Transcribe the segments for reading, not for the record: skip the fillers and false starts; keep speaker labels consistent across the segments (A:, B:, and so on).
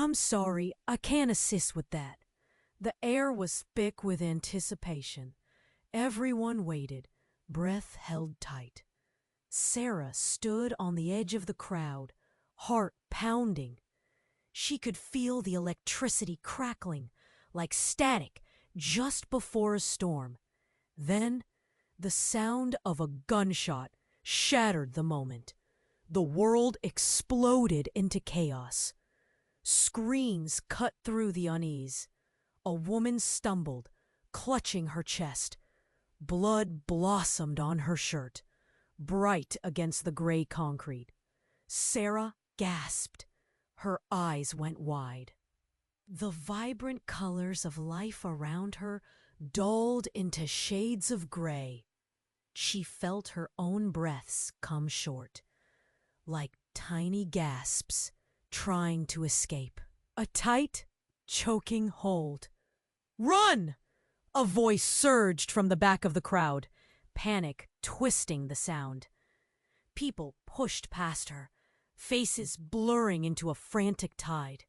A: I'm sorry, I can't assist with that. The air was thick with anticipation. Everyone waited, breath held tight. Sarah stood on the edge of the crowd, heart pounding. She could feel the electricity crackling like static just before a storm. Then, the sound of a gunshot shattered the moment. The world exploded into chaos. Screams cut through the unease. A woman stumbled, clutching her chest. Blood blossomed on her shirt, bright against the gray concrete. Sarah gasped. Her eyes went wide. The vibrant colors of life around her dulled into shades of gray. She felt her own breaths come short, like tiny gasps trying to escape. A tight, choking hold. "Run!" A voice surged from the back of the crowd, panic twisting the sound. People pushed past her, faces blurring into a frantic tide.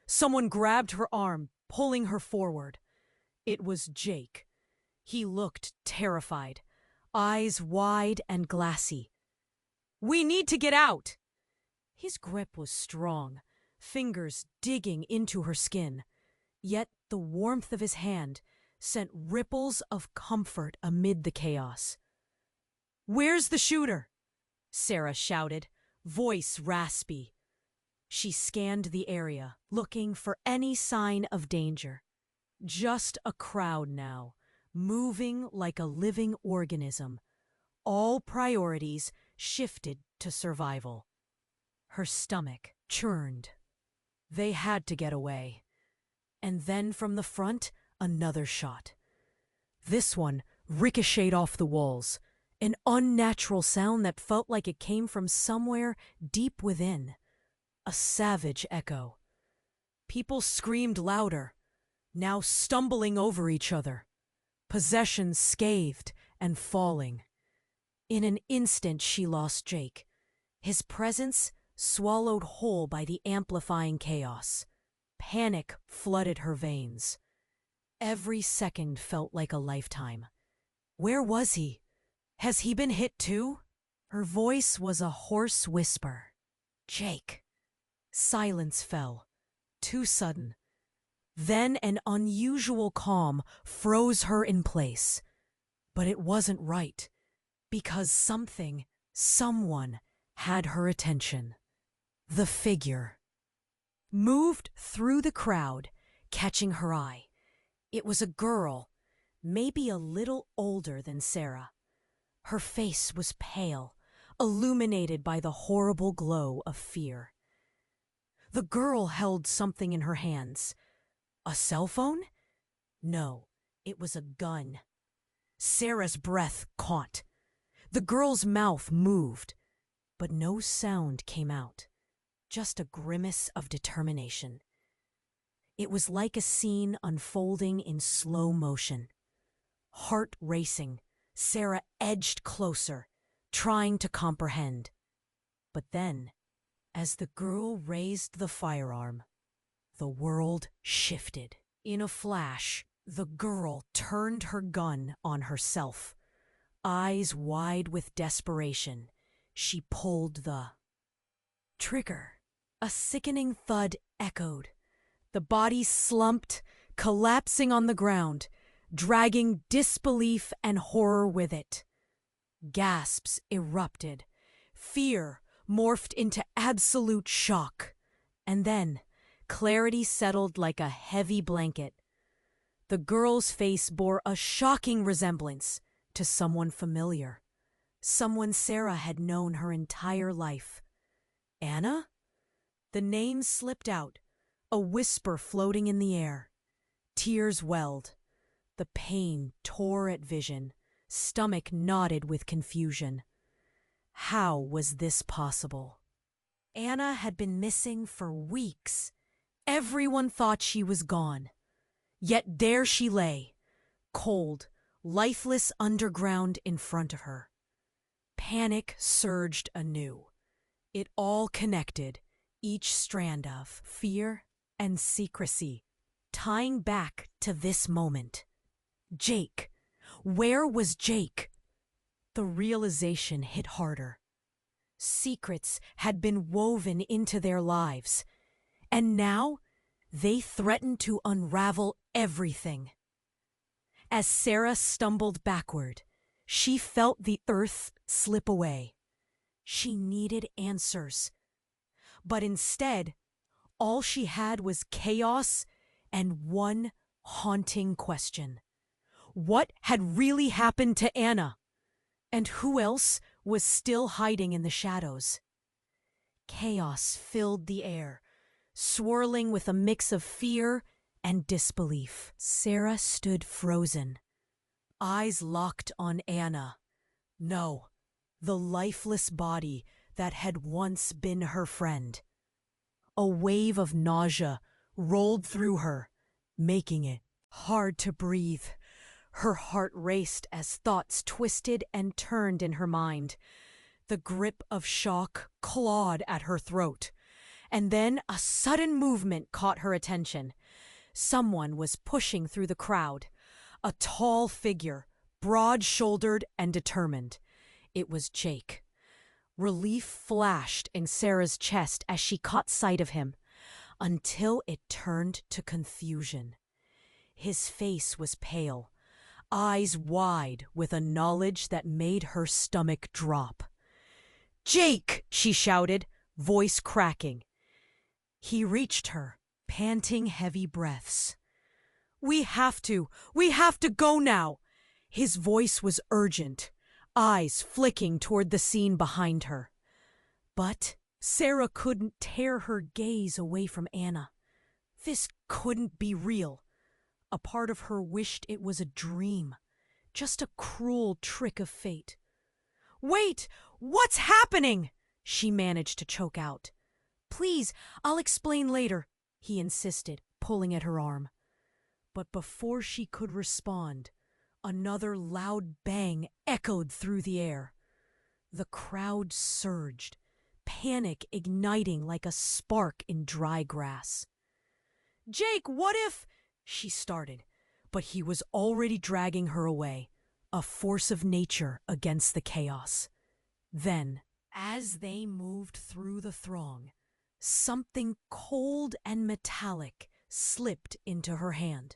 A: Someone grabbed her arm, pulling her forward. It was Jake. He looked terrified, eyes wide and glassy. "We need to get out!" His grip was strong, fingers digging into her skin. Yet the warmth of his hand sent ripples of comfort amid the chaos. "Where's the shooter?" Sarah shouted, voice raspy. She scanned the area, looking for any sign of danger. Just a crowd now, moving like a living organism. All priorities shifted to survival. Her stomach churned. They had to get away. And then from the front, another shot. This one ricocheted off the walls, an unnatural sound that felt like it came from somewhere deep within. A savage echo. People screamed louder, now stumbling over each other. Possessions scathed and falling. In an instant she lost Jake, his presence swallowed whole by the amplifying chaos. Panic flooded her veins. Every second felt like a lifetime. Where was he? Has he been hit too? Her voice was a hoarse whisper. "Jake." Silence fell, too sudden. Then an unusual calm froze her in place. But it wasn't right, because someone had her attention. The figure moved through the crowd, catching her eye. It was a girl, maybe a little older than Sarah. Her face was pale, illuminated by the horrible glow of fear. The girl held something in her hands. A cell phone? No, it was a gun. Sarah's breath caught. The girl's mouth moved, but no sound came out. Just a grimace of determination. It was like a scene unfolding in slow motion. Heart racing, Sarah edged closer, trying to comprehend. But then, as the girl raised the firearm, the world shifted. In a flash, the girl turned her gun on herself. Eyes wide with desperation, she pulled the trigger. A sickening thud echoed. The body slumped, collapsing on the ground, dragging disbelief and horror with it. Gasps erupted. Fear morphed into absolute shock. And then, clarity settled like a heavy blanket. The girl's face bore a shocking resemblance to someone familiar. Someone Sarah had known her entire life. Anna? The name slipped out, a whisper floating in the air. Tears welled. The pain tore at vision, stomach knotted with confusion. How was this possible? Anna had been missing for weeks. Everyone thought she was gone. Yet there she lay, cold, lifeless underground in front of her. Panic surged anew. It all connected, each strand of fear, and secrecy, tying back to this moment. Jake. Where was Jake? The realization hit harder. Secrets had been woven into their lives, and now they threatened to unravel everything. As Sarah stumbled backward, she felt the earth slip away. She needed answers. But instead, all she had was chaos and one haunting question. What had really happened to Anna? And who else was still hiding in the shadows? Chaos filled the air, swirling with a mix of fear and disbelief. Sarah stood frozen, eyes locked on Anna. No, the lifeless body that had once been her friend. A wave of nausea rolled through her, making it hard to breathe. Her heart raced as thoughts twisted and turned in her mind. The grip of shock clawed at her throat. And then a sudden movement caught her attention. Someone was pushing through the crowd. A tall figure, broad-shouldered and determined. It was Jake. Relief flashed in Sarah's chest as she caught sight of him, until it turned to confusion. His face was pale, eyes wide with a knowledge that made her stomach drop. "Jake!" she shouted, voice cracking. He reached her, panting heavy breaths. We have to go now!" His voice was urgent, eyes flicking toward the scene behind her. But Sarah couldn't tear her gaze away from Anna. This couldn't be real. A part of her wished it was a dream, just a cruel trick of fate. "Wait! What's happening?" she managed to choke out. "Please, I'll explain later," he insisted, pulling at her arm. But before she could respond, another loud bang echoed through the air. The crowd surged, panic igniting like a spark in dry grass. "Jake, what if—" she started, but he was already dragging her away, a force of nature against the chaos. Then, as they moved through the throng, something cold and metallic slipped into her hand.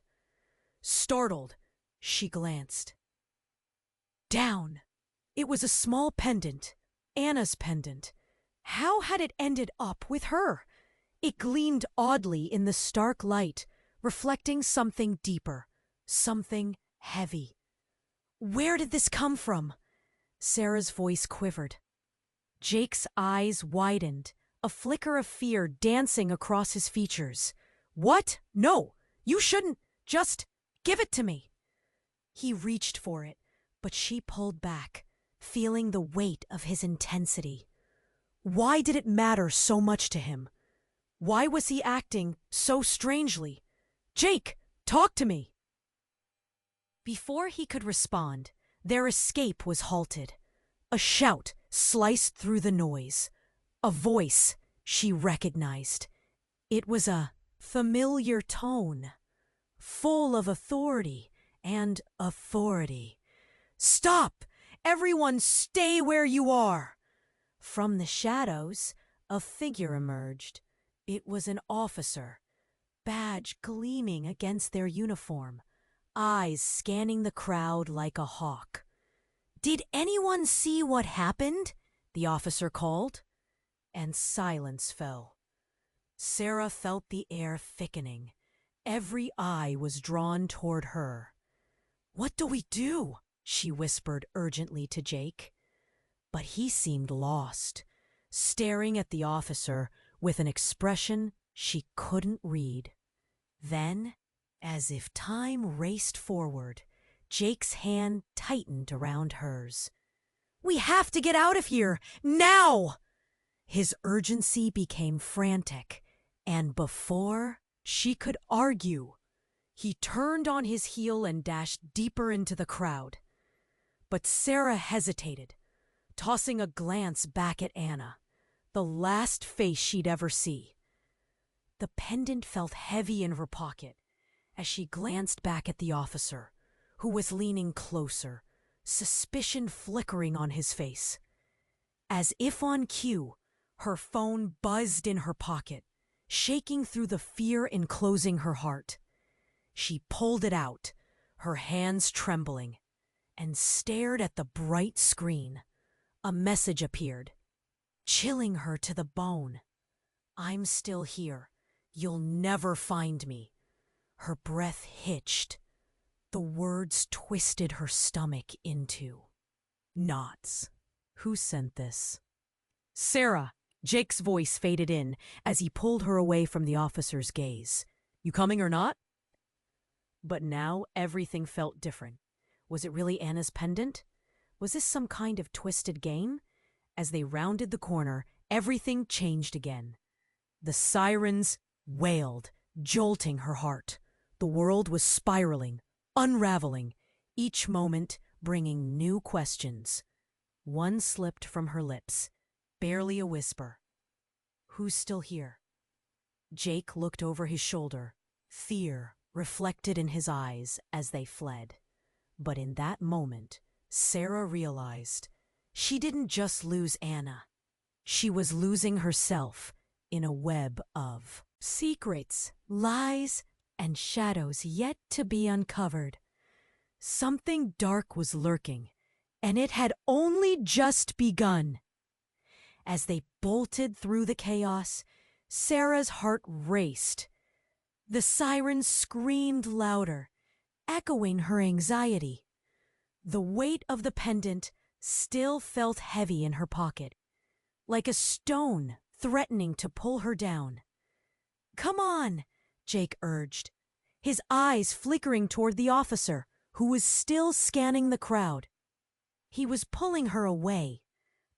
A: Startled, she glanced down. It was a small pendant, Anna's pendant. How had it ended up with her? It gleamed oddly in the stark light, reflecting something deeper, something heavy. "Where did this come from?" Sarah's voice quivered. Jake's eyes widened, a flicker of fear dancing across his features. "What? No, you shouldn't. Just give it to me." He reached for it, but she pulled back, feeling the weight of his intensity. Why did it matter so much to him? Why was he acting so strangely? "Jake, talk to me!" Before he could respond, their escape was halted. A shout sliced through the noise. A voice she recognized. It was a familiar tone, full of authority and authority. "Stop! Everyone stay where you are!" From the shadows, a figure emerged. It was an officer, badge gleaming against their uniform, eyes scanning the crowd like a hawk. "Did anyone see what happened?" the officer called. And silence fell. Sarah felt the air thickening. Every eye was drawn toward her. "What do we do?" she whispered urgently to Jake. But he seemed lost, staring at the officer with an expression she couldn't read. Then, as if time raced forward, Jake's hand tightened around hers. "We have to get out of here, now!" His urgency became frantic, and before she could argue, he turned on his heel and dashed deeper into the crowd. But Sarah hesitated, tossing a glance back at Anna, the last face she'd ever see. The pendant felt heavy in her pocket as she glanced back at the officer, who was leaning closer, suspicion flickering on his face. As if on cue, her phone buzzed in her pocket, shaking through the fear enclosing her heart. She pulled it out, her hands trembling, and stared at the bright screen. A message appeared, chilling her to the bone. "I'm still here. You'll never find me." Her breath hitched. The words twisted her stomach into knots. "Who sent this?" "Sarah." Jake's voice faded in as he pulled her away from the officer's gaze. "You coming or not?" But now everything felt different. Was it really Anna's pendant? Was this some kind of twisted game? As they rounded the corner, everything changed again. The sirens wailed, jolting her heart. The world was spiraling, unraveling, each moment bringing new questions. One slipped from her lips, barely a whisper. "Who's still here?" Jake looked over his shoulder, fear reflected in his eyes as they fled. But in that moment, Sarah realized she didn't just lose Anna. She was losing herself in a web of secrets, lies, and shadows yet to be uncovered. Something dark was lurking, and it had only just begun. As they bolted through the chaos, Sarah's heart raced. The sirens screamed louder, echoing her anxiety. The weight of the pendant still felt heavy in her pocket, like a stone threatening to pull her down. "Come on," Jake urged, his eyes flickering toward the officer, who was still scanning the crowd. He was pulling her away,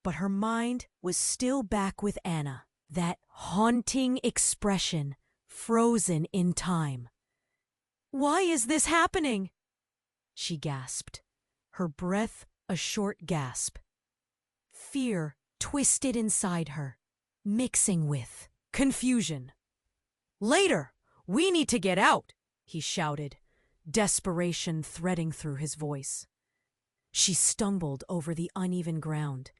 A: but her mind was still back with Anna, that haunting expression frozen in time. "Why is this happening?" she gasped, her breath a short gasp. Fear twisted inside her, mixing with confusion. "Later! We need to get out!" he shouted, desperation threading through his voice. She stumbled over the uneven ground,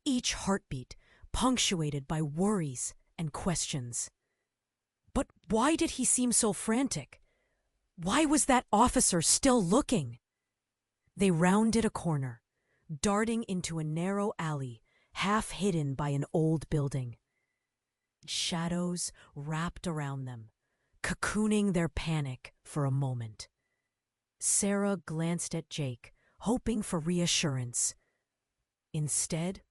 A: each heartbeat punctuated by worries and questions. But why did he seem so frantic? Why was that officer still looking? They rounded a corner, darting into a narrow alley, half hidden by an old building. Shadows wrapped around them, cocooning their panic for a moment. Sarah glanced at Jake, hoping for reassurance. Instead,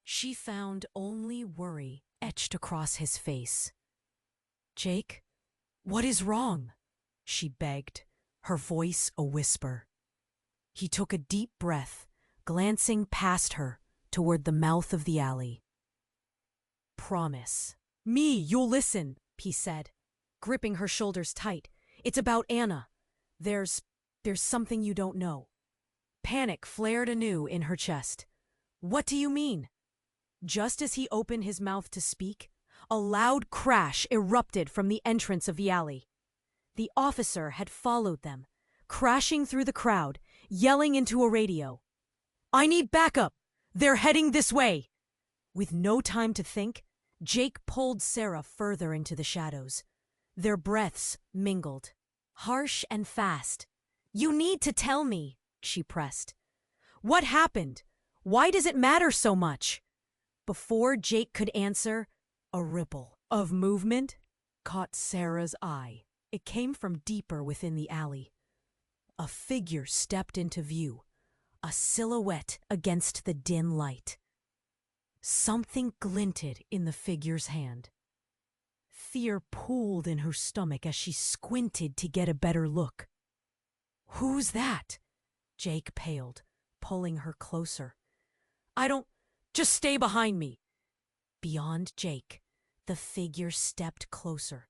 A: she found only worry etched across his face. "Jake, what is wrong?" she begged, her voice a whisper. He took a deep breath, glancing past her toward the mouth of the alley. "Promise me you'll listen," he said, gripping her shoulders tight. "It's about Anna. There's something you don't know." Panic flared anew in her chest. "What do you mean?" Just as he opened his mouth to speak, a loud crash erupted from the entrance of the alley. The officer had followed them, crashing through the crowd, yelling into a radio. "I need backup! They're heading this way!" With no time to think, Jake pulled Sarah further into the shadows. Their breaths mingled, harsh and fast. "You need to tell me," she pressed. "What happened? Why does it matter so much?" Before Jake could answer, a ripple of movement caught Sarah's eye. It came from deeper within the alley. A figure stepped into view, a silhouette against the dim light. Something glinted in the figure's hand. Fear pooled in her stomach as she squinted to get a better look. "Who's that?" Jake paled, pulling her closer. "I don't... Just stay behind me." Beyond Jake, the figure stepped closer.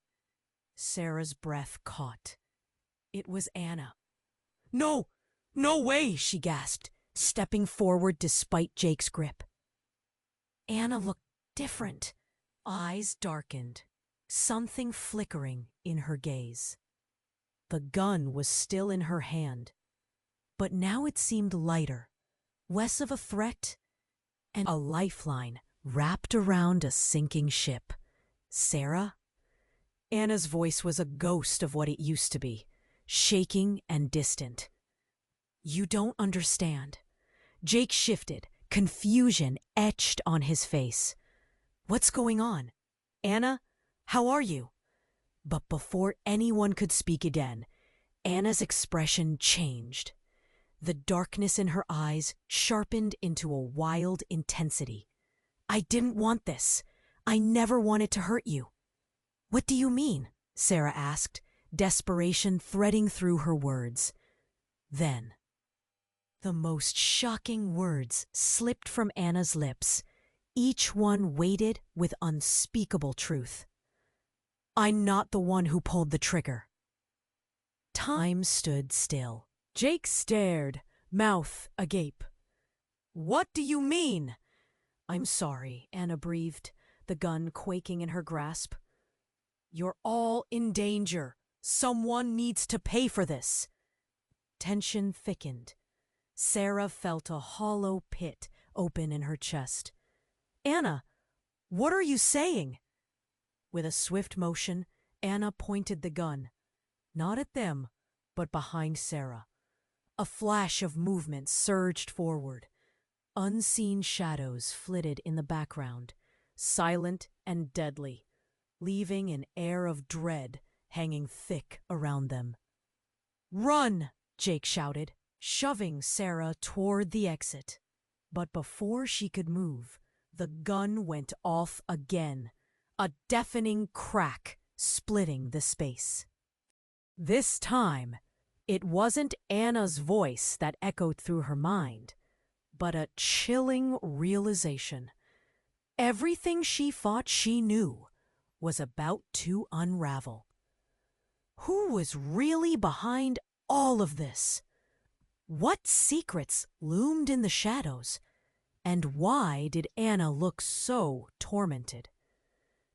A: Sarah's breath caught. It was Anna. "No! No way!" she gasped, stepping forward despite Jake's grip. Anna looked different. Eyes darkened, something flickering in her gaze. The gun was still in her hand, but now it seemed lighter, less of a threat, and a lifeline wrapped around a sinking ship. Sarah? Anna's voice was a ghost of what it used to be, shaking and distant. You don't understand. Jake shifted, confusion etched on his face. What's going on? Anna, how are you? But before anyone could speak again, Anna's expression changed. The darkness in her eyes sharpened into a wild intensity. I didn't want this. I never wanted to hurt you. What do you mean? Sarah asked, desperation threading through her words. Then, the most shocking words slipped from Anna's lips, each one weighted with unspeakable truth. I'm not the one who pulled the trigger. Time stood still. Jake stared, mouth agape. What do you mean? I'm sorry, Anna breathed, the gun quaking in her grasp. You're all in danger. Someone needs to pay for this. Tension thickened. Sarah felt a hollow pit open in her chest. Anna, what are you saying? With a swift motion, Anna pointed the gun, not at them, but behind Sarah. A flash of movement surged forward. Unseen shadows flitted in the background, silent and deadly, leaving an air of dread hanging thick around them. Run! Jake shouted, shoving Sarah toward the exit. But before she could move, the gun went off again, a deafening crack splitting the space. This time, it wasn't Anna's voice that echoed through her mind, but a chilling realization. Everything she thought she knew was about to unravel. Who was really behind all of this? What secrets loomed in the shadows? And why did Anna look so tormented?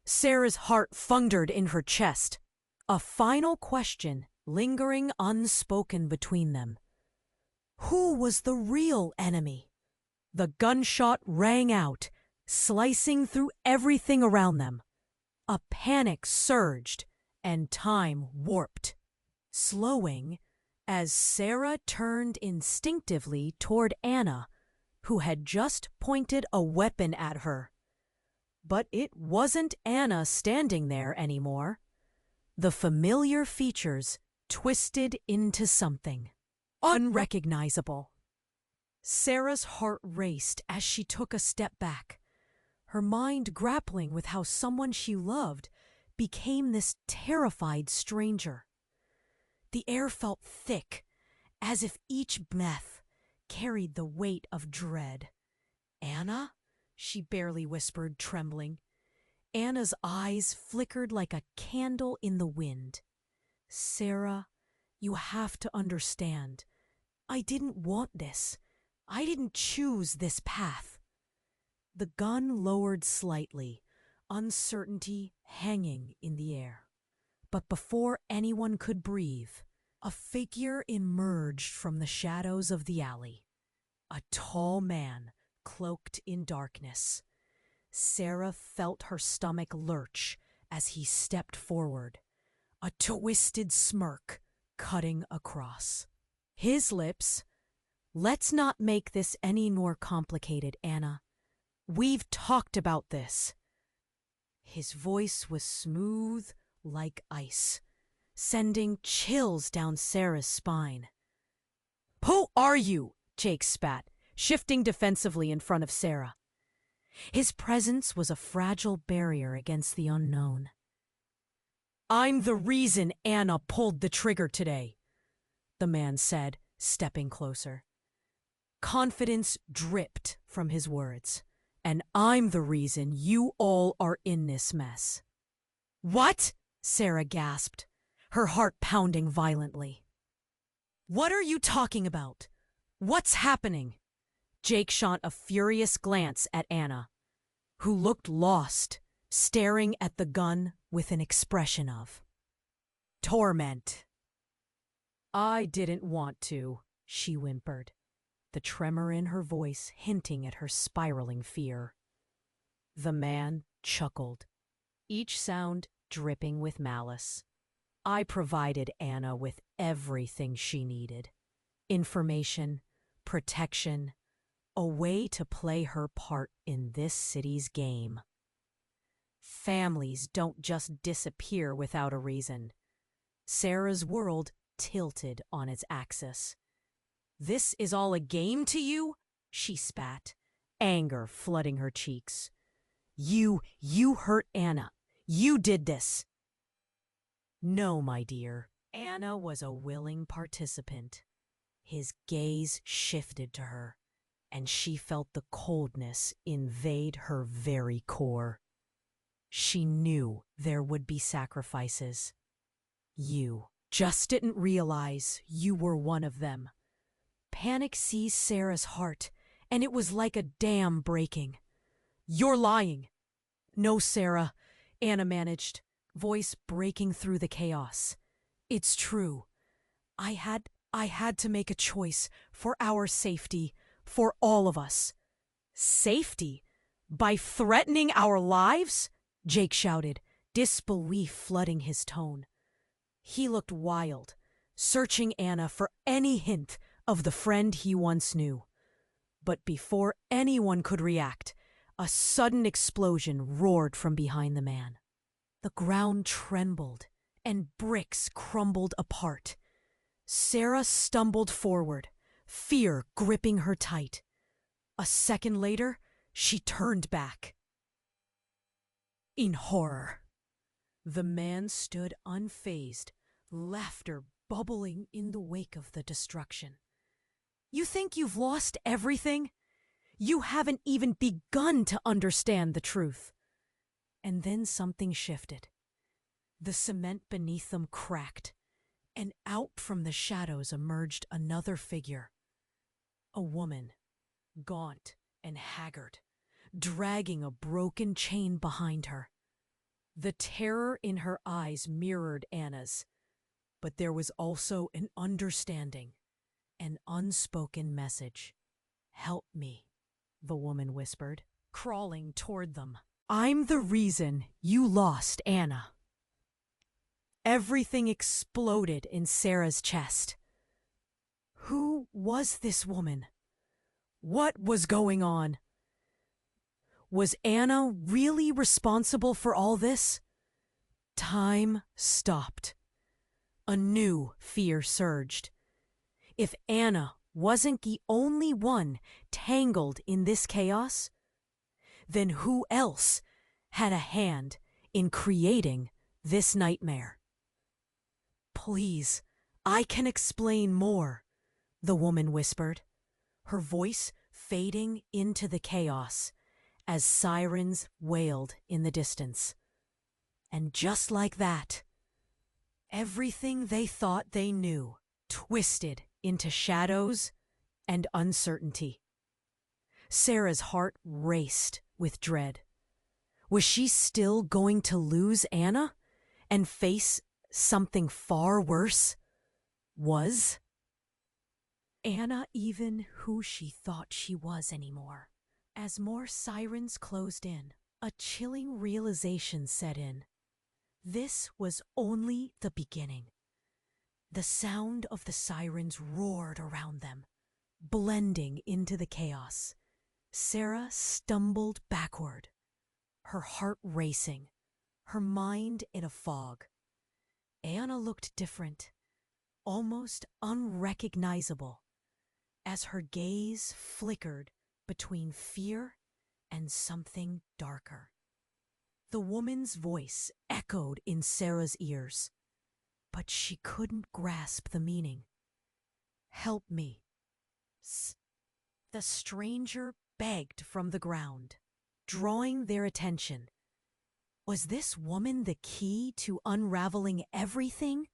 A: Sarah's heart thundered in her chest, a final question lingering unspoken between them. Who was the real enemy? The gunshot rang out, slicing through everything around them. A panic surged, and time warped, slowing as Sarah turned instinctively toward Anna, who had just pointed a weapon at her. But it wasn't Anna standing there anymore. The familiar features twisted into something unrecognizable. Sarah's heart raced as she took a step back, her mind grappling with how someone she loved became this terrified stranger. The air felt thick, as if each breath carried the weight of dread. Anna? She barely whispered, trembling. Anna's eyes flickered like a candle in the wind. Sarah, you have to understand. I didn't want this. I didn't choose this path. The gun lowered slightly, uncertainty hanging in the air. But before anyone could breathe, a figure emerged from the shadows of the alley. A tall man, cloaked in darkness. Sarah felt her stomach lurch as he stepped forward, a twisted smirk cutting across. His lips, let's not make this any more complicated, Anna. We've talked about this. His voice was smooth like ice, sending chills down Sarah's spine. Who are you? Jake spat, shifting defensively in front of Sarah. His presence was a fragile barrier against the unknown. I'm the reason Anna pulled the trigger today, the man said, stepping closer. Confidence dripped from his words, and I'm the reason you all are in this mess. What? Sarah gasped, her heart pounding violently. What are you talking about? What's happening? Jake shot a furious glance at Anna, who looked lost, staring at the gun with an expression of torment. "I didn't want to," she whimpered, the tremor in her voice hinting at her spiraling fear. The man chuckled, each sound dripping with malice. "I provided Anna with everything she needed. Information, protection, a way to play her part in this city's game. Families don't just disappear without a reason." Sarah's world tilted on its axis. "This is all a game to you?" she spat, anger flooding her cheeks. You hurt Anna. You did this." "No, my dear." Anna was a willing participant. His gaze shifted to her, and she felt the coldness invade her very core. She knew there would be sacrifices. "You just didn't realize you were one of them." Panic seized Sarah's heart, and it was like a dam breaking. "You're lying." "No, Sarah," Anna managed, voice breaking through the chaos. "It's true. I had to make a choice for our safety, for all of us." "Safety? By threatening our lives?" Jake shouted, disbelief flooding his tone. He looked wild, searching Anna for any hint of the friend he once knew. But before anyone could react, a sudden explosion roared from behind the man. The ground trembled, and bricks crumbled apart. Sarah stumbled forward, fear gripping her tight. A second later, she turned back. In horror. The man stood unfazed, laughter bubbling in the wake of the destruction. "You think you've lost everything? You haven't even begun to understand the truth." And then something shifted. The cement beneath them cracked, and out from the shadows emerged another figure. A woman, gaunt and haggard, dragging a broken chain behind her. The terror in her eyes mirrored Anna's, but there was also an understanding, an unspoken message. "Help me," the woman whispered, crawling toward them. "I'm the reason you lost Anna." Everything exploded in Sarah's chest. Who was this woman? What was going on? Was Anna really responsible for all this? Time stopped. A new fear surged. If Anna wasn't the only one tangled in this chaos, then who else had a hand in creating this nightmare? "Please, I can explain more," the woman whispered, her voice fading into the chaos as sirens wailed in the distance. And just like that, everything they thought they knew twisted into shadows and uncertainty. Sarah's heart raced with dread. Was she still going to lose Anna and face something far worse? Was Anna even who she thought she was anymore? As more sirens closed in, a chilling realization set in. This was only the beginning. The sound of the sirens roared around them, blending into the chaos. Sarah stumbled backward, her heart racing, her mind in a fog. Anna looked different, almost unrecognizable, as her gaze flickered between fear and something darker. The woman's voice echoed in Sarah's ears, but she couldn't grasp the meaning. "Help me." The stranger begged from the ground, drawing their attention. Was this woman the key to unraveling everything?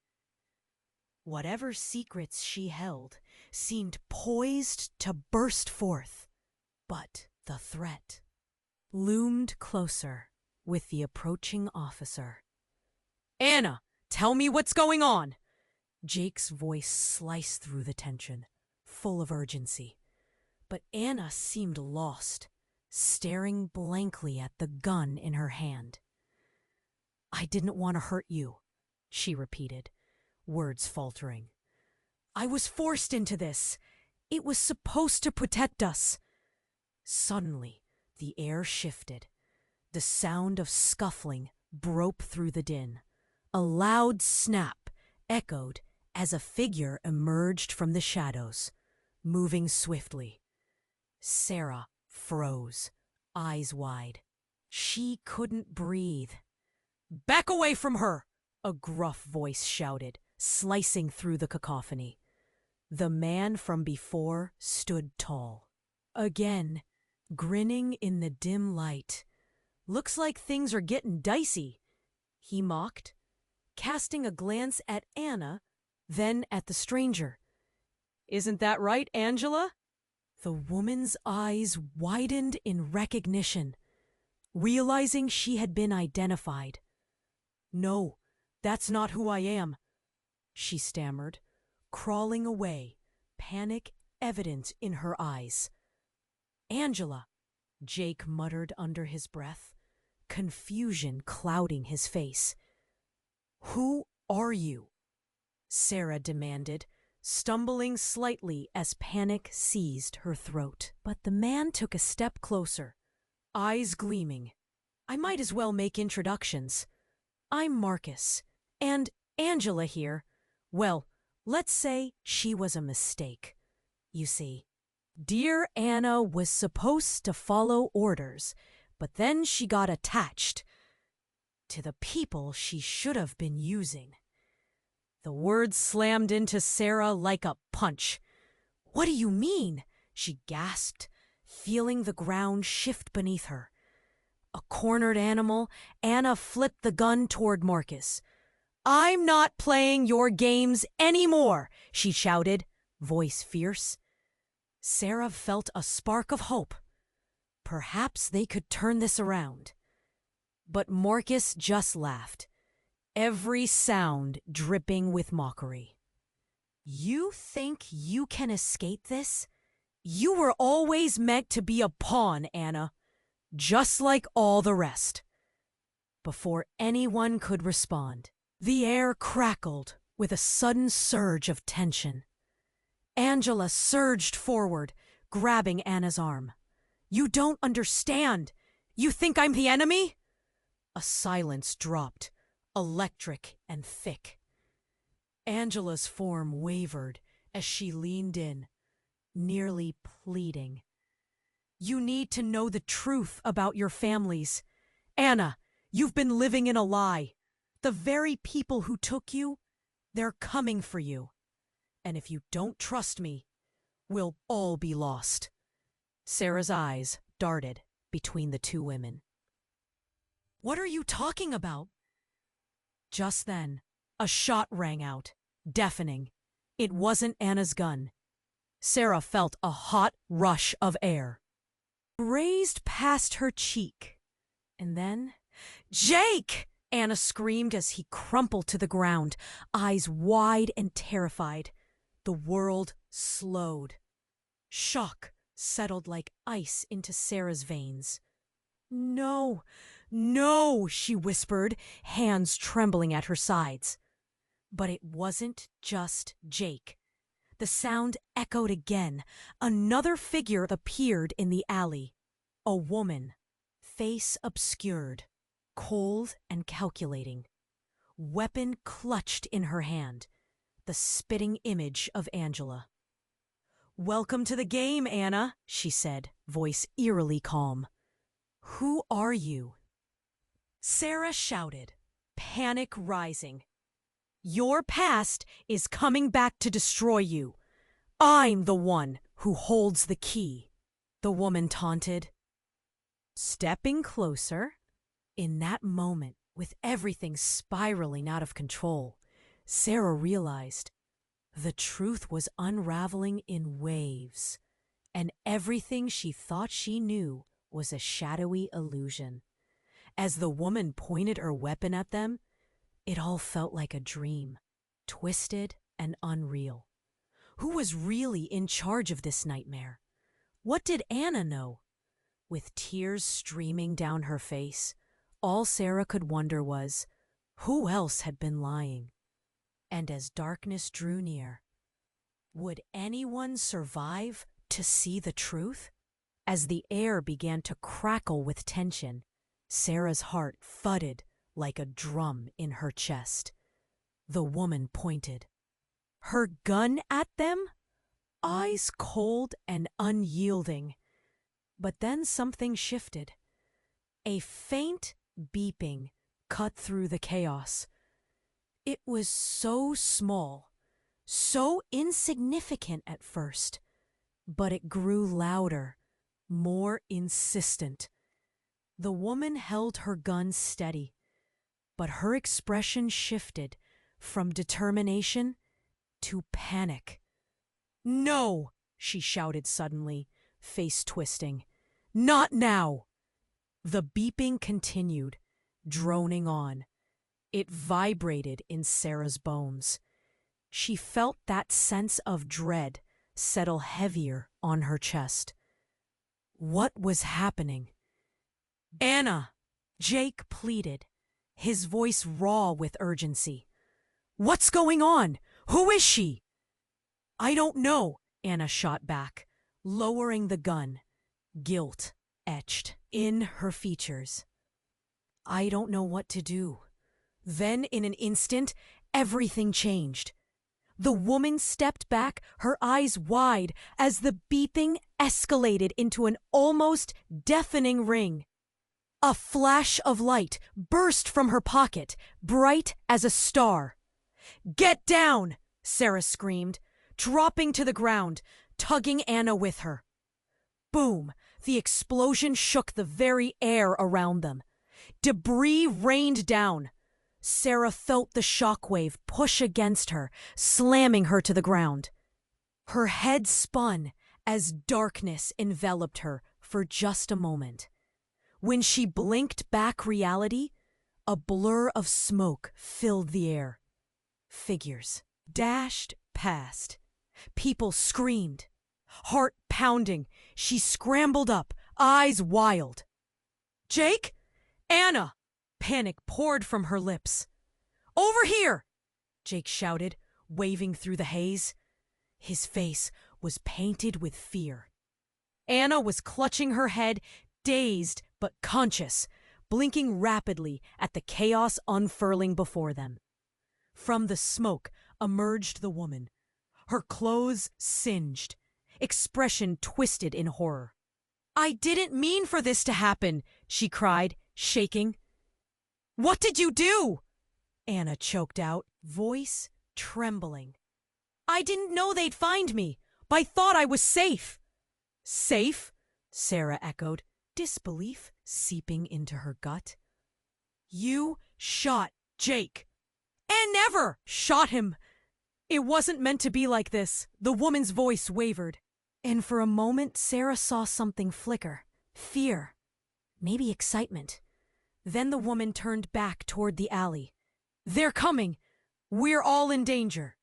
A: Whatever secrets she held seemed poised to burst forth, but the threat loomed closer with the approaching officer. Anna, tell me what's going on. Jake's voice sliced through the tension, full of urgency. But Anna seemed lost, staring blankly at the gun in her hand. I didn't want to hurt you, she repeated, words faltering. I was forced into this. It was supposed to protect us. Suddenly, the air shifted. The sound of scuffling broke through the din. A loud snap echoed as a figure emerged from the shadows, moving swiftly. Sarah froze, eyes wide. She couldn't breathe. Back away from her! A gruff voice shouted, slicing through the cacophony. The man from before stood tall. Again, grinning in the dim light. Looks like things are getting dicey, he mocked, casting a glance at Anna, then at the stranger. Isn't that right, Angela? The woman's eyes widened in recognition, realizing she had been identified. No, that's not who I am, she stammered, crawling away, panic evident in her eyes. Angela, Jake muttered under his breath, confusion clouding his face. Who are you? Sarah demanded, stumbling slightly as panic seized her throat. But the man took a step closer, eyes gleaming. I might as well make introductions. I'm Marcus, and Angela here. Well, let's say she was a mistake. You see, dear Anna was supposed to follow orders, but then she got attached to the people she should have been using. The words slammed into Sarah like a punch. What do you mean? She gasped, feeling the ground shift beneath her. A cornered animal, Anna flipped the gun toward Marcus. I'm not playing your games anymore, she shouted, voice fierce. Sarah felt a spark of hope. Perhaps they could turn this around. But Marcus just laughed, every sound dripping with mockery. You think you can escape this? You were always meant to be a pawn, Anna, just like all the rest. Before anyone could respond, the air crackled with a sudden surge of tension. Angela surged forward, grabbing Anna's arm. You don't understand. You think I'm the enemy? A silence dropped, electric and thick. Angela's form wavered as she leaned in, nearly pleading. You need to know the truth about your families. Anna, you've been living in a lie. The very people who took you, they're coming for you. And if you don't trust me, we'll all be lost. Sarah's eyes darted between the two women. What are you talking about? Just then, a shot rang out, deafening. It wasn't Anna's gun. Sarah felt a hot rush of air. Raised past her cheek. And then, Jake! Anna screamed as he crumpled to the ground, eyes wide and terrified. The world slowed. Shock settled like ice into Sarah's veins. No, no, she whispered, hands trembling at her sides. But it wasn't just Jake. The sound echoed again. Another figure appeared in the alley. A woman, face obscured, cold and calculating. Weapon clutched in her hand, the spitting image of Angela. Welcome to the game, Anna, she said, voice eerily calm. Who are you? Sarah shouted, panic rising. Your past is coming back to destroy you. I'm the one who holds the key, the woman taunted. Stepping closer, in that moment, with everything spiraling out of control, Sarah realized the truth was unraveling in waves, and everything she thought she knew was a shadowy illusion. As the woman pointed her weapon at them, It all felt like a dream, twisted and unreal. Who was really in charge of this nightmare? What did Anna know? With tears streaming down her face, all Sarah could wonder was, who else had been lying? And as darkness drew near, would anyone survive to see the truth? As the air began to crackle with tension, Sarah's heart thudded like a drum in her chest. The woman pointed, her gun at them, eyes cold and unyielding. But then something shifted. A faint beeping cut through the chaos. It was so small, so insignificant at first, but it grew louder, more insistent. The woman held her gun steady, but her expression shifted from determination to panic. "No!" she shouted suddenly, face twisting. "Not now!" The beeping continued, droning on. It vibrated in Sarah's bones. She felt that sense of dread settle heavier on her chest. What was happening? "Anna!" Jake pleaded, his voice raw with urgency. "What's going on? Who is she?" "I don't know," Anna shot back, lowering the gun, guilt etched in her features. "I don't know what to do." Then, in an instant, everything changed. The woman stepped back, her eyes wide, as the beeping escalated into an almost deafening ring. A flash of light burst from her pocket, bright as a star. "Get down!" Sarah screamed, dropping to the ground, tugging Anna with her. Boom! The explosion shook the very air around them. Debris rained down. Sarah felt the shockwave push against her, slamming her to the ground. Her head spun as darkness enveloped her for just a moment. When she blinked back reality, a blur of smoke filled the air. Figures dashed past. People screamed. Heart pounding, she scrambled up, eyes wild. "Jake? Anna!" Panic poured from her lips. "Over here!" Jake shouted, waving through the haze. His face was painted with fear. Anna was clutching her head, dazed but conscious, blinking rapidly at the chaos unfurling before them. From the smoke emerged the woman, her clothes singed, expression twisted in horror. "I didn't mean for this to happen," she cried, shaking. "What did you do?" Anna choked out, voice trembling. "I didn't know they'd find me. I thought I was safe." "Safe?" Sarah echoed, disbelief seeping into her gut. "You shot Jake." "And never shot him. It wasn't meant to be like this." The woman's voice wavered, and for a moment Sarah saw something flicker. Fear. Maybe excitement. Then the woman turned back toward the alley. "They're coming. We're all in danger."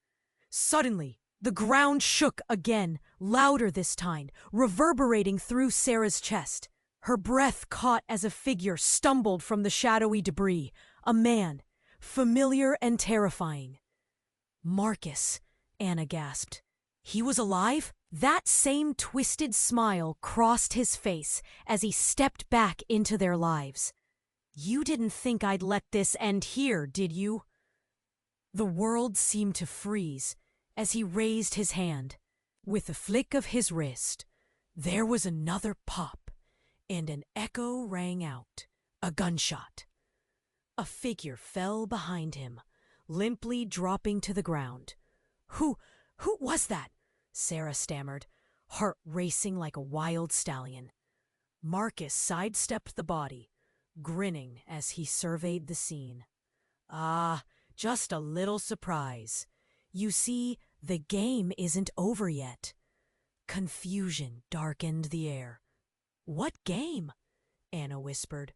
A: Suddenly, the ground shook again, louder this time, reverberating through Sarah's chest. Her breath caught as a figure stumbled from the shadowy debris. A man, familiar and terrifying. "Marcus," Anna gasped. "He was alive?" That same twisted smile crossed his face as he stepped back into their lives. "You didn't think I'd let this end here, did you?" The world seemed to freeze as he raised his hand. With a flick of his wrist, there was another pop, and an echo rang out. A gunshot. A figure fell behind him, limply dropping to the ground. Who was that?" Sarah stammered, heart racing like a wild stallion. Marcus sidestepped the body, grinning as he surveyed the scene. "Ah, just a little surprise. You see, the game isn't over yet." Confusion darkened the air. "What game?" Anna whispered,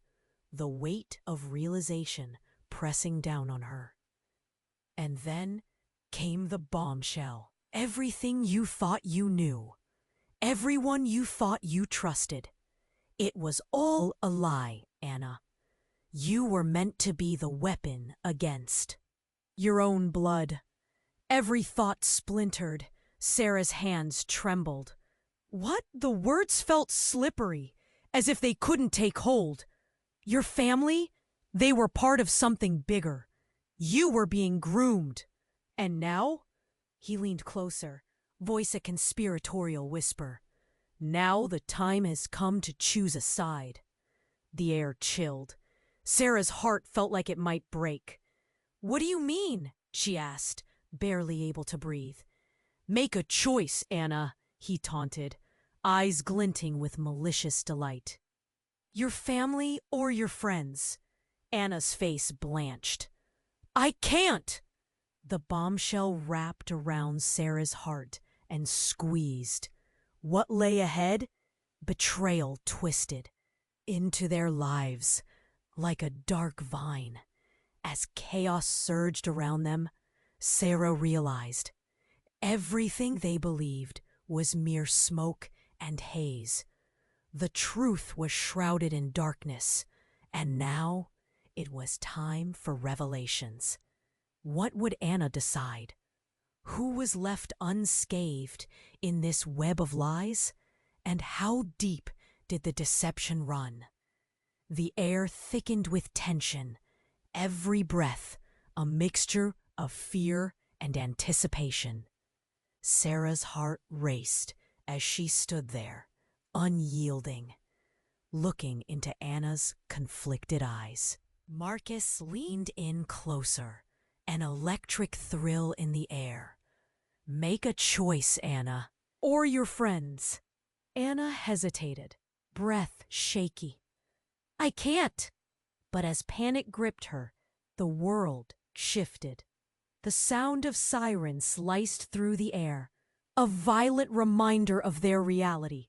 A: the weight of realization pressing down on her. And then came the bombshell. Everything you thought you knew, everyone you thought you trusted, it was all a lie, Anna. You were meant to be the weapon against your own blood. Every thought splintered. Sarah's hands trembled. What? The words felt slippery, as if they couldn't take hold. Your family? They were part of something bigger. You were being groomed. And now? He leaned closer, voice a conspiratorial whisper. Now the time has come to choose a side. The air chilled. Sarah's heart felt like it might break. What do you mean? She asked, barely able to breathe. Make a choice, Anna, he taunted, eyes glinting with malicious delight. Your family or your friends? Anna's face blanched. I can't! The bombshell wrapped around Sarah's heart and squeezed. What lay ahead? Betrayal twisted into their lives like a dark vine. As chaos surged around them, Sarah realized everything they believed was mere smoke and haze. The truth was shrouded in darkness, and now it was time for revelations. What would Anna decide? Who was left unscathed in this web of lies? And how deep did the deception run? The air thickened with tension, every breath a mixture of fear and anticipation. Sarah's heart raced as she stood there, unyielding, looking into Anna's conflicted eyes. Marcus leaned in closer, an electric thrill in the air. Make a choice, Anna, or your friends. Anna hesitated, breath shaky. I can't. But as panic gripped her, the world shifted. The sound of sirens sliced through the air, a violent reminder of their reality.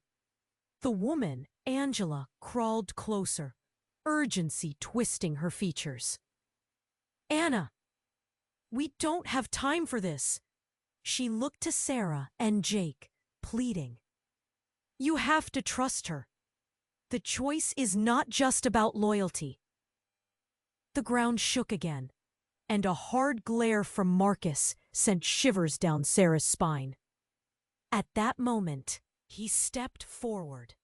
A: The woman, Angela, crawled closer, urgency twisting her features. Anna, we don't have time for this. She looked to Sarah and Jake, pleading. You have to trust her. The choice is not just about loyalty. The ground shook again, and a hard glare from Marcus sent shivers down Sarah's spine. At that moment, he stepped forward.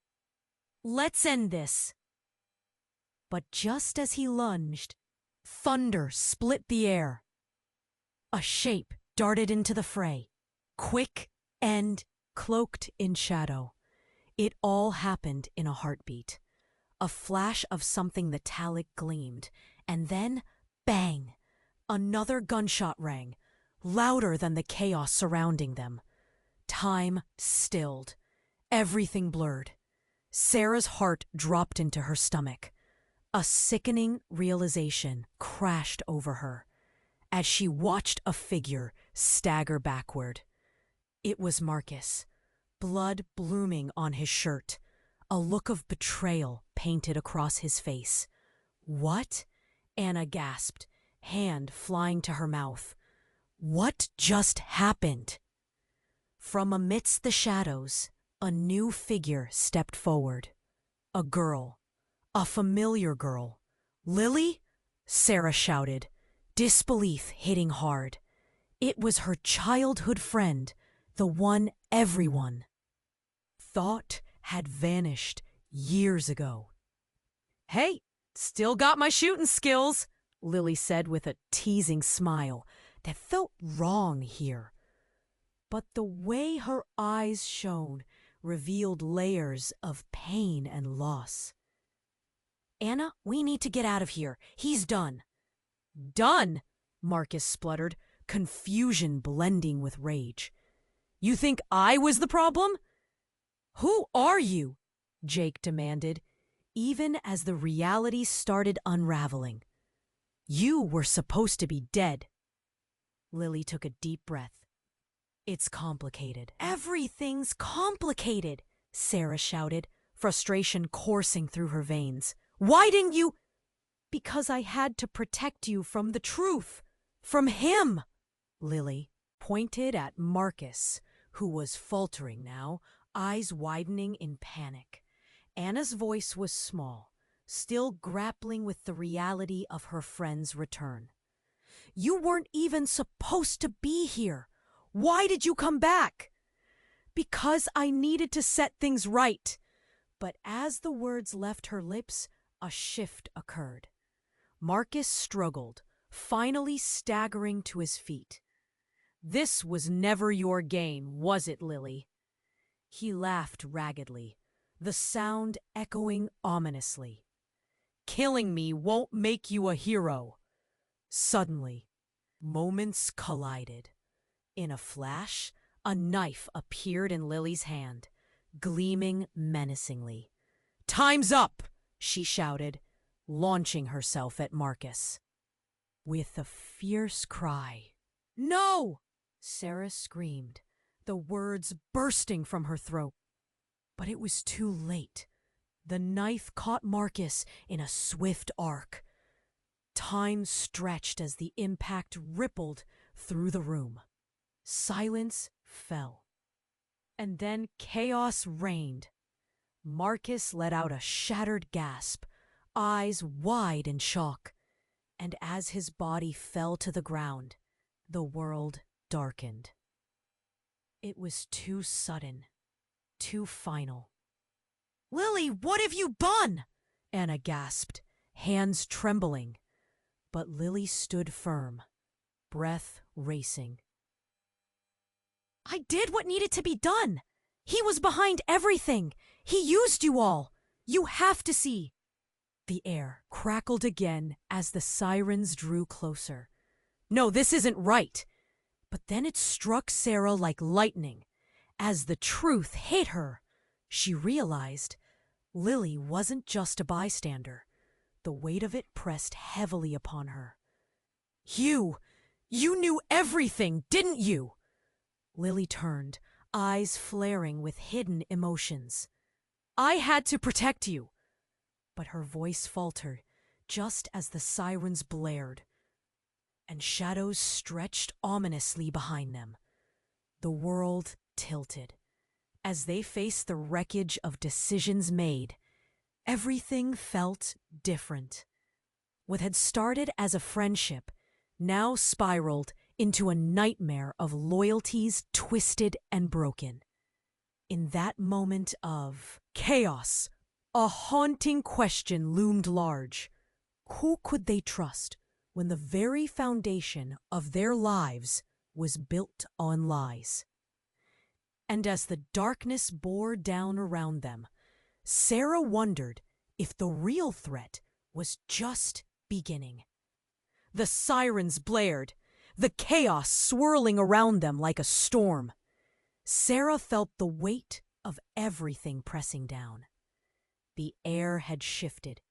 A: Let's end this. But just as he lunged, thunder split the air. A shape darted into the fray, quick and cloaked in shadow. It all happened in a heartbeat. A flash of something metallic gleamed, and then, bang! Another gunshot rang, louder than the chaos surrounding them. Time stilled. Everything blurred. Sarah's heart dropped into her stomach. A sickening realization crashed over her as she watched a figure stagger backward. It was Marcus, blood blooming on his shirt, a look of betrayal painted across his face. What? Anna gasped, hand flying to her mouth. What just happened? From amidst the shadows, a new figure stepped forward. A girl. A familiar girl. Lily? Sarah shouted, disbelief hitting hard. It was her childhood friend, the one everyone thought had vanished years ago. Hey, still got my shooting skills, Lily said with a teasing smile that felt wrong here. But the way her eyes shone revealed layers of pain and loss. Anna, we need to get out of here. He's done. Done? Marcus spluttered, confusion blending with rage. You think I was the problem? Who are you? Jake demanded, even as the reality started unraveling. You were supposed to be dead. Lily took a deep breath. It's complicated. Everything's complicated, Sarah shouted, frustration coursing through her veins. Why didn't you? Because I had to protect you from the truth. From him. Lily pointed at Marcus, who was faltering now, eyes widening in panic. Anna's voice was small, still grappling with the reality of her friend's return. "You weren't even supposed to be here. Why did you come back?" "Because I needed to set things right." But as the words left her lips, a shift occurred. Marcus struggled, finally staggering to his feet. "This was never your game, was it, Lily?" He laughed raggedly, the sound echoing ominously. "Killing me won't make you a hero." Suddenly, moments collided. In a flash, a knife appeared in Lily's hand, gleaming menacingly. "Time's up!" she shouted, launching herself at Marcus. With a fierce cry, "No!" Sarah screamed, the words bursting from her throat. But it was too late. The knife caught Marcus in a swift arc. Time stretched as the impact rippled through the room. Silence fell. And then chaos reigned. Marcus let out a shattered gasp, eyes wide in shock. And as his body fell to the ground, the world darkened. It was too sudden, too final. "Lily, what have you done?" Anna gasped, hands trembling. But Lily stood firm, breath racing. "I did what needed to be done. He was behind everything. He used you all. You have to see." The air crackled again as the sirens drew closer. "No, this isn't right." But then it struck Sarah like lightning. As the truth hit her, she realized Lily wasn't just a bystander. The weight of it pressed heavily upon her. You knew everything, didn't you?" Lily turned, eyes flaring with hidden emotions. "I had to protect you." But her voice faltered just as the sirens blared, and shadows stretched ominously behind them. The world tilted. As they faced the wreckage of decisions made, everything felt different. What had started as a friendship now spiraled into a nightmare of loyalties twisted and broken. In that moment of chaos, a haunting question loomed large. Who could they trust when the very foundation of their lives was built on lies? And as the darkness bore down around them, Sarah wondered if the real threat was just beginning. The sirens blared, the chaos swirling around them like a storm. Sarah felt the weight of everything pressing down. The air had shifted,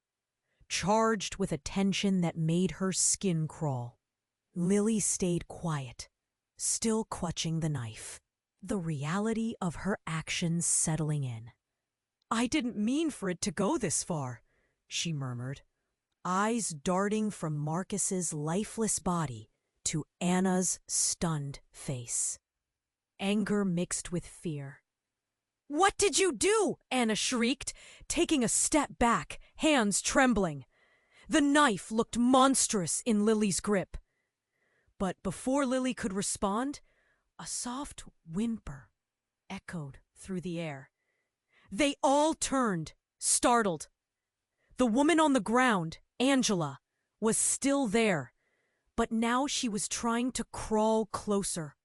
A: charged with a tension that made her skin crawl. Lily stayed quiet, still clutching the knife, the reality of her actions settling in. "I didn't mean for it to go this far," she murmured, eyes darting from Marcus's lifeless body to Anna's stunned face. Anger mixed with fear. "What did you do?" Anna shrieked, taking a step back, hands trembling. The knife looked monstrous in Lily's grip. But before Lily could respond, a soft whimper echoed through the air. They all turned, startled. The woman on the ground, Angela, was still there, but now she was trying to crawl closer,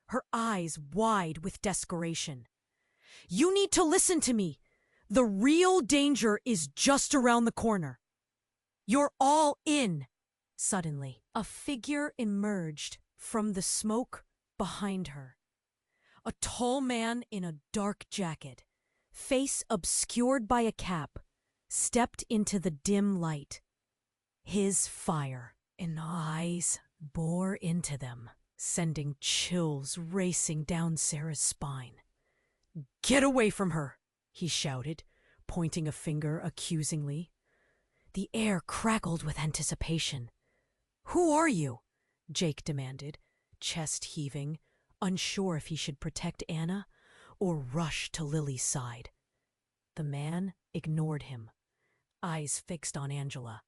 A: her eyes wide with desperation. "You need to listen to me. The real danger is just around the corner. You're all in." Suddenly, a figure emerged from the smoke behind her. A tall man in a dark jacket, face obscured by a cap, stepped into the dim light. His fire and eyes bore into them, sending chills racing down Sarah's spine. "Get away from her," he shouted, pointing a finger accusingly. The air crackled with anticipation. "Who are you?" Jake demanded, chest heaving, unsure if he should protect Anna or rush to Lily's side. The man ignored him, eyes fixed on Angela.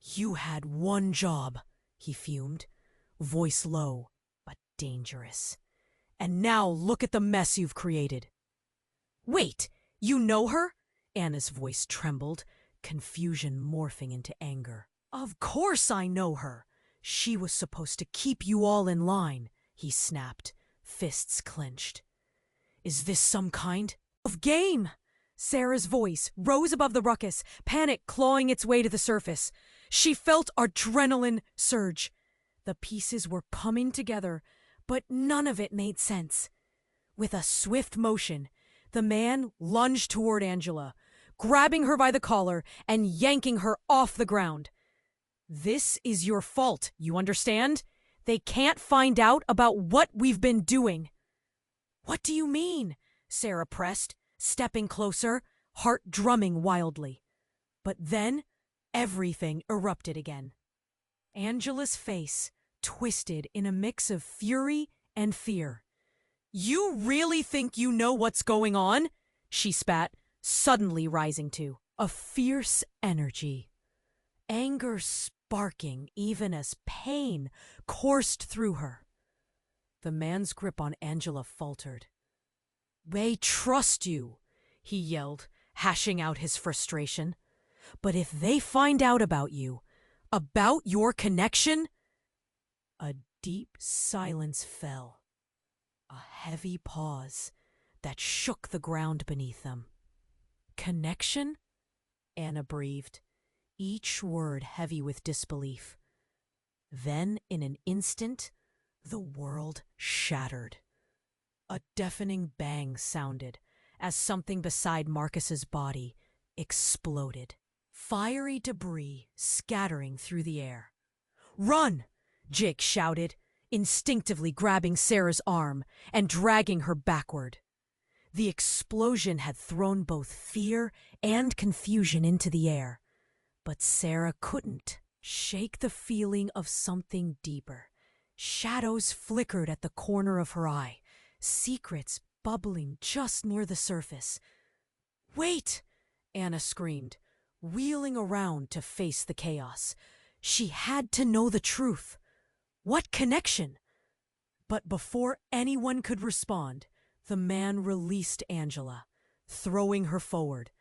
A: "You had one job," he fumed, voice low but dangerous. "And now look at the mess you've created." "Wait, you know her?" Anna's voice trembled, confusion morphing into anger. "Of course I know her. She was supposed to keep you all in line," he snapped, fists clenched. "Is this some kind of game?" Sarah's voice rose above the ruckus, panic clawing its way to the surface. She felt adrenaline surge. The pieces were coming together, but none of it made sense. With a swift motion, the man lunged toward Angela, grabbing her by the collar and yanking her off the ground. "This is your fault, you understand? They can't find out about what we've been doing." "What do you mean?" Sarah pressed, stepping closer, heart drumming wildly. But then, everything erupted again. Angela's face twisted in a mix of fury and fear. "You really think you know what's going on?" she spat, suddenly rising to a fierce energy. Anger sparking even as pain coursed through her. The man's grip on Angela faltered. "They trust you," he yelled, hashing out his frustration. "But if they find out about you, about your connection—" A deep silence fell. A heavy pause that shook the ground beneath them. "Connection?" Anna breathed, each word heavy with disbelief. Then, in an instant, the world shattered. A deafening bang sounded as something beside Marcus's body exploded, fiery debris scattering through the air. "Run!" Jake shouted, instinctively grabbing Sarah's arm and dragging her backward. The explosion had thrown both fear and confusion into the air, but Sarah couldn't shake the feeling of something deeper. Shadows flickered at the corner of her eye, secrets bubbling just near the surface. "Wait!" Anna screamed, wheeling around to face the chaos. She had to know the truth. What connection? But before anyone could respond, the man released Angela, throwing her forward.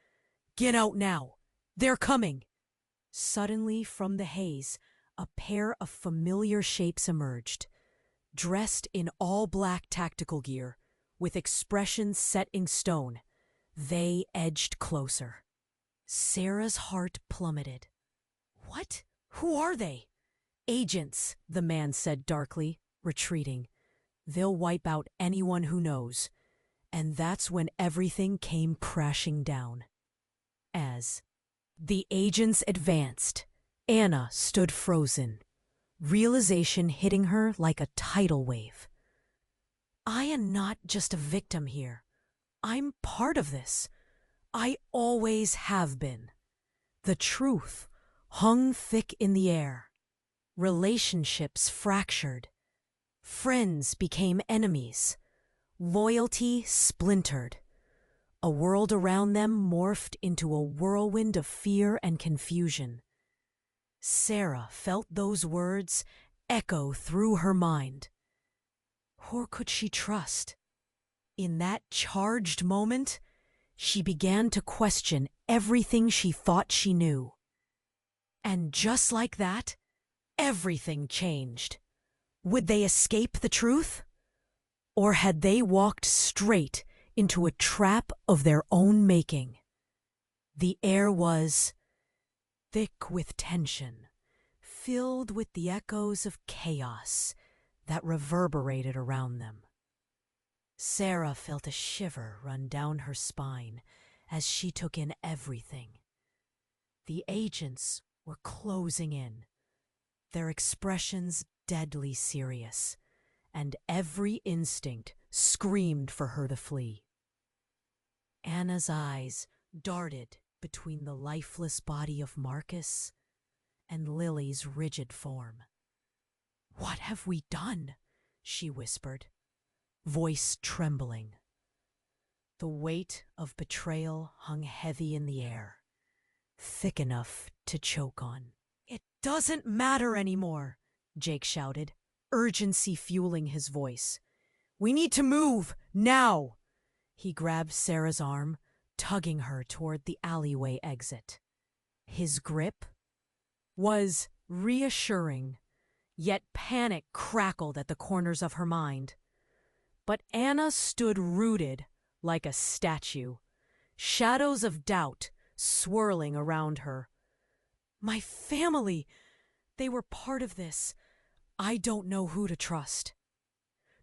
A: "Get out now! They're coming!" Suddenly, from the haze, a pair of familiar shapes emerged. Dressed in all-black tactical gear, with expressions set in stone, they edged closer. Sarah's heart plummeted. "What? Who are they?" "Agents," the man said darkly, retreating. "They'll wipe out anyone who knows." And that's when everything came crashing down. As the agents advanced, Anna stood frozen, realization hitting her like a tidal wave. "I am not just a victim here. I'm part of this. I always have been." The truth hung thick in the air. Relationships fractured. Friends became enemies. Loyalty splintered. A world around them morphed into a whirlwind of fear and confusion. Sarah felt those words echo through her mind. Who could she trust? In that charged moment, she began to question everything she thought she knew. And just like that, everything changed. Would they escape the truth? Or had they walked straight into a trap of their own making? The air was thick with tension, filled with the echoes of chaos that reverberated around them. Sarah felt a shiver run down her spine as she took in everything. The agents were closing in, their expressions deadly serious, and every instinct screamed for her to flee. Anna's eyes darted between the lifeless body of Marcus and Lily's rigid form. "What have we done?" she whispered, voice trembling. The weight of betrayal hung heavy in the air, thick enough to choke on. "It doesn't matter anymore," Jake shouted, urgency fueling his voice. "We need to move, now!" He grabbed Sarah's arm, tugging her toward the alleyway exit. His grip was reassuring, yet panic crackled at the corners of her mind. But Anna stood rooted like a statue, shadows of doubt swirling around her. "My family, they were part of this. I don't know who to trust."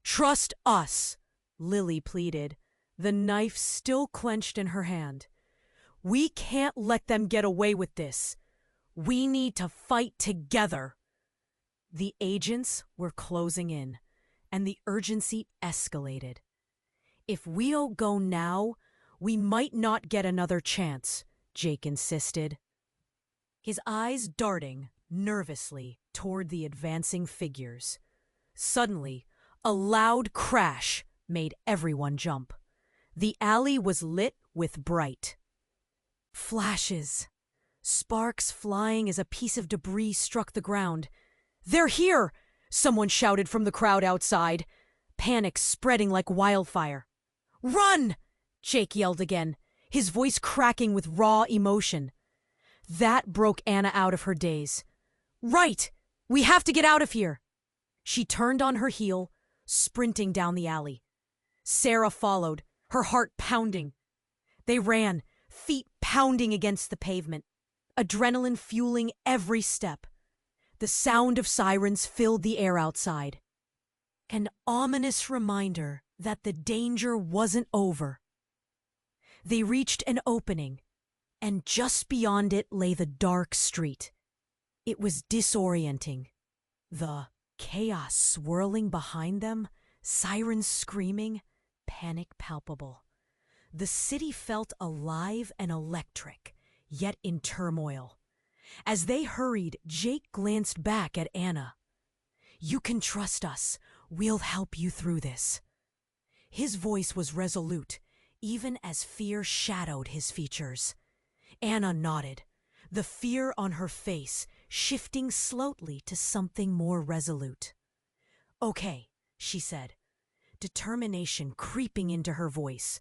A: "Trust us," Lily pleaded, the knife still clenched in her hand. "We can't let them get away with this. We need to fight together." The agents were closing in, and the urgency escalated. "If we don't go now, we might not get another chance," Jake insisted, his eyes darting nervously toward the advancing figures. Suddenly, a loud crash made everyone jump. The alley was lit with bright flashes, sparks flying as a piece of debris struck the ground. "They're here!" someone shouted from the crowd outside, panic spreading like wildfire. "Run!" Jake yelled again, his voice cracking with raw emotion. That broke Anna out of her daze. "Right! We have to get out of here!" She turned on her heel, sprinting down the alley. Sarah followed, her heart pounding. They ran, feet pounding against the pavement, adrenaline fueling every step. The sound of sirens filled the air outside. An ominous reminder that the danger wasn't over. They reached an opening, and just beyond it lay the dark street. It was disorienting. The chaos swirling behind them, sirens screaming, panic palpable. The city felt alive and electric, yet in turmoil. As they hurried, Jake glanced back at Anna. "You can trust us. We'll help you through this." His voice was resolute, even as fear shadowed his features. Anna nodded, the fear on her face shifting slowly to something more resolute. "Okay," she said, determination creeping into her voice.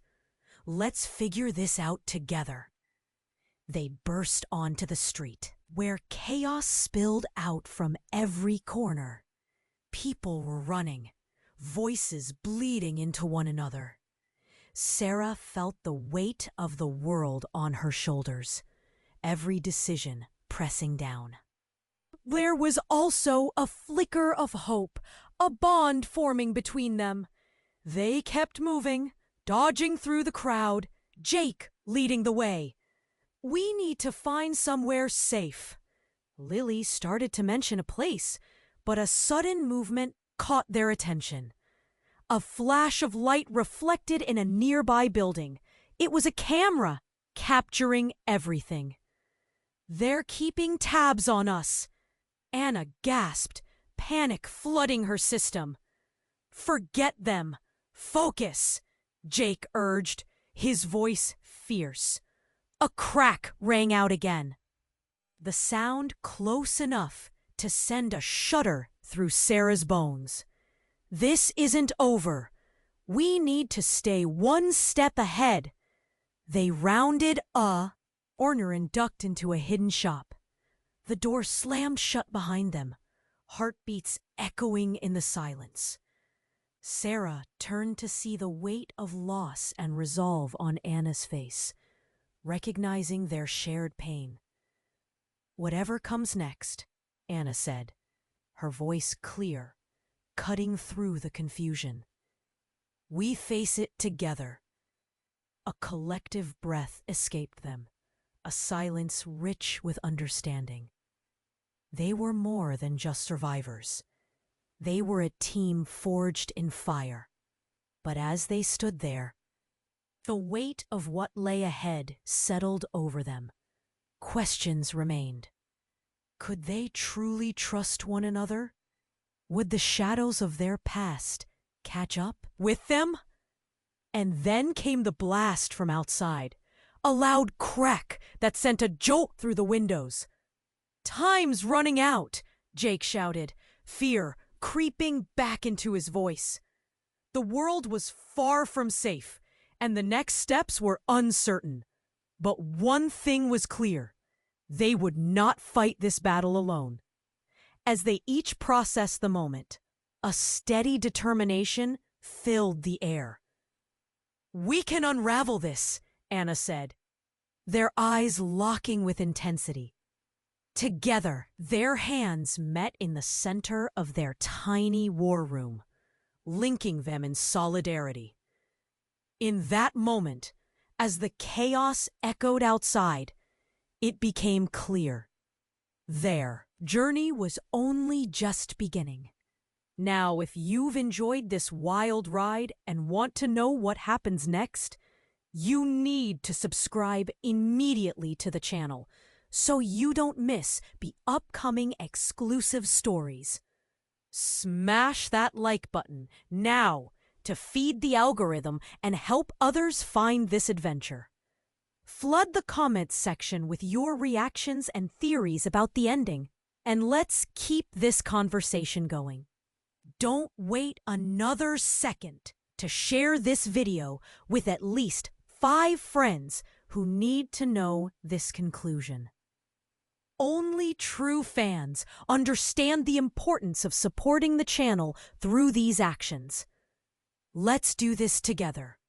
A: "Let's figure this out together." They burst onto the street, where chaos spilled out from every corner. People were running, voices bleeding into one another. Sarah felt the weight of the world on her shoulders, every decision pressing down. There was also a flicker of hope, a bond forming between them. They kept moving, dodging through the crowd, Jake leading the way. "We need to find somewhere safe." Lily started to mention a place, but a sudden movement caught their attention. A flash of light reflected in a nearby building. It was a camera, capturing everything. "They're keeping tabs on us." Anna gasped, panic flooding her system. "Forget them. Focus," Jake urged, his voice fierce. A crack rang out again. The sound close enough to send a shudder through Sarah's bones. "This isn't over. We need to stay one step ahead." They rounded a corner and ducked into a hidden shop. The door slammed shut behind them, heartbeats echoing in the silence. Sarah turned to see the weight of loss and resolve on Anna's face, recognizing their shared pain. "Whatever comes next," Anna said, her voice clear, cutting through the confusion. "We face it together." A collective breath escaped them, a silence rich with understanding. They were more than just survivors. They were a team forged in fire. But as they stood there, the weight of what lay ahead settled over them. Questions remained. Could they truly trust one another? Would the shadows of their past catch up with them? And then came the blast from outside, a loud crack that sent a jolt through the windows. "Time's running out," Jake shouted, fear creeping back into his voice. The world was far from safe, and the next steps were uncertain. But one thing was clear: they would not fight this battle alone. As they each processed the moment, a steady determination filled the air. "We can unravel this," Anna said, their eyes locking with intensity. Together, their hands met in the center of their tiny war room, linking them in solidarity. In that moment, as the chaos echoed outside, it became clear: their journey was only just beginning. Now, if you've enjoyed this wild ride and want to know what happens next, you need to subscribe immediately to the channel so you don't miss the upcoming exclusive stories. Smash that like button now to feed the algorithm and help others find this adventure. Flood the comments section with your reactions and theories about the ending, and let's keep this conversation going. Don't wait another second to share this video with at least 5 friends who need to know this conclusion. Only true fans understand the importance of supporting the channel through these actions. Let's do this together.